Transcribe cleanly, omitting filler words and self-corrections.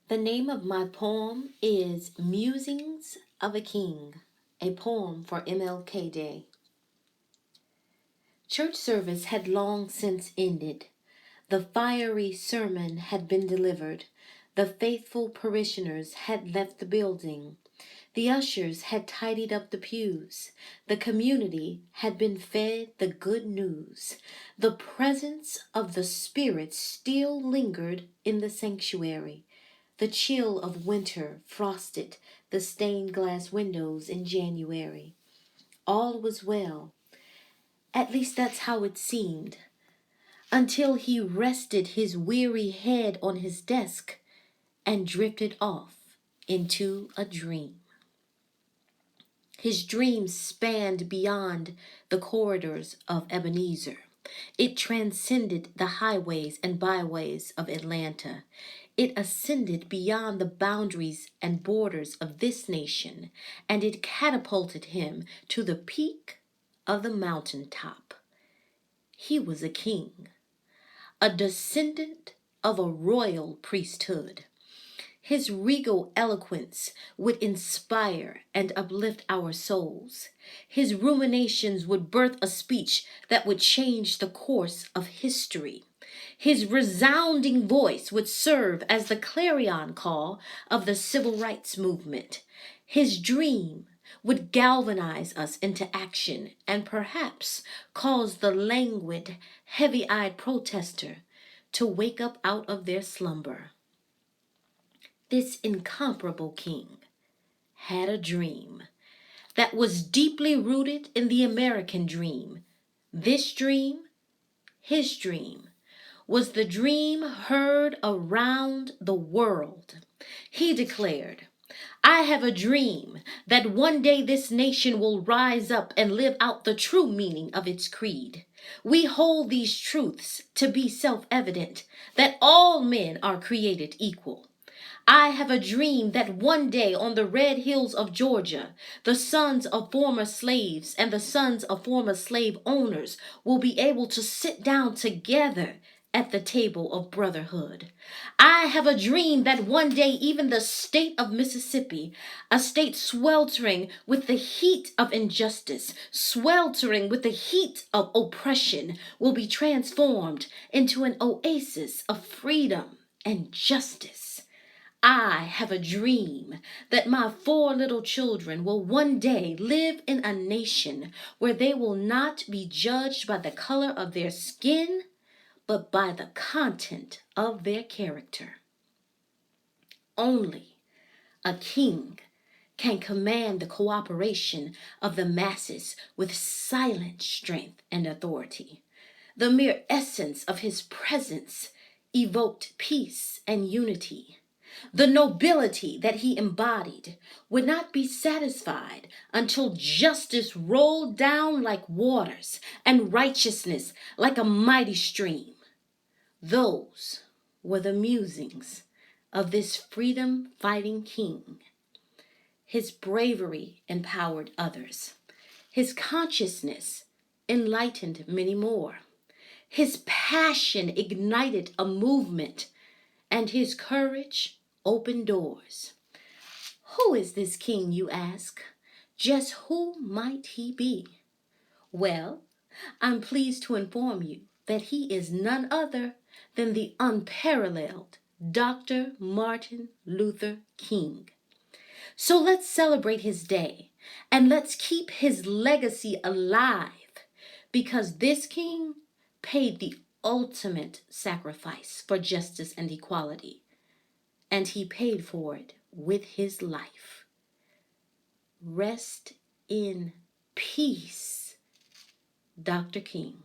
The name of my poem is Musings of a King, a poem for MLK Day. Church service had long since ended. The fiery sermon had been delivered. The faithful parishioners had left the building. The ushers had tidied up the pews. The community had been fed the good news. The presence of the Spirit still lingered in the sanctuary. The chill of winter frosted the stained glass windows in January. All was well. At least that's how it seemed. Until he rested his weary head on his desk and drifted off into a dream. His dream spanned beyond the corridors of Ebenezer. It transcended the highways and byways of Atlanta. It ascended beyond the boundaries and borders of this nation, and it catapulted him to the peak of the mountaintop. He was a king, a descendant of a royal priesthood. His regal eloquence would inspire and uplift our souls. His ruminations would birth a speech that would change the course of history. His resounding voice would serve as the clarion call of the civil rights movement. His dream would galvanize us into action and perhaps cause the languid, heavy-eyed protester to wake up out of their slumber. This incomparable king had a dream that was deeply rooted in the American dream. This dream, his dream, was the dream heard around the world. He declared, "I have a dream that one day this nation will rise up and live out the true meaning of its creed. We hold these truths to be self-evident, that all men are created equal. I have a dream that one day on the red hills of Georgia, the sons of former slaves and the sons of former slave owners will be able to sit down together at the table of brotherhood. I have a dream that one day even the state of Mississippi, a state sweltering with the heat of injustice, sweltering with the heat of oppression, will be transformed into an oasis of freedom and justice. I have a dream that my 4 little children will one day live in a nation where they will not be judged by the color of their skin, but by the content of their character. Only a king can command the cooperation of the masses with silent strength and authority. The mere essence of his presence evoked peace and unity. The nobility that he embodied would not be satisfied until justice rolled down like waters and righteousness like a mighty stream. Those were the musings of this freedom-fighting king. His bravery empowered others. His consciousness enlightened many more. His passion ignited a movement, and his courage opened doors. Who is this king, you ask? Just who might he be? Well, I'm pleased to inform you that he is none other than the unparalleled Dr. Martin Luther King. So let's celebrate his day and let's keep his legacy alive, because this king paid the ultimate sacrifice for justice and equality, and he paid for it with his life. Rest in peace, Dr. King.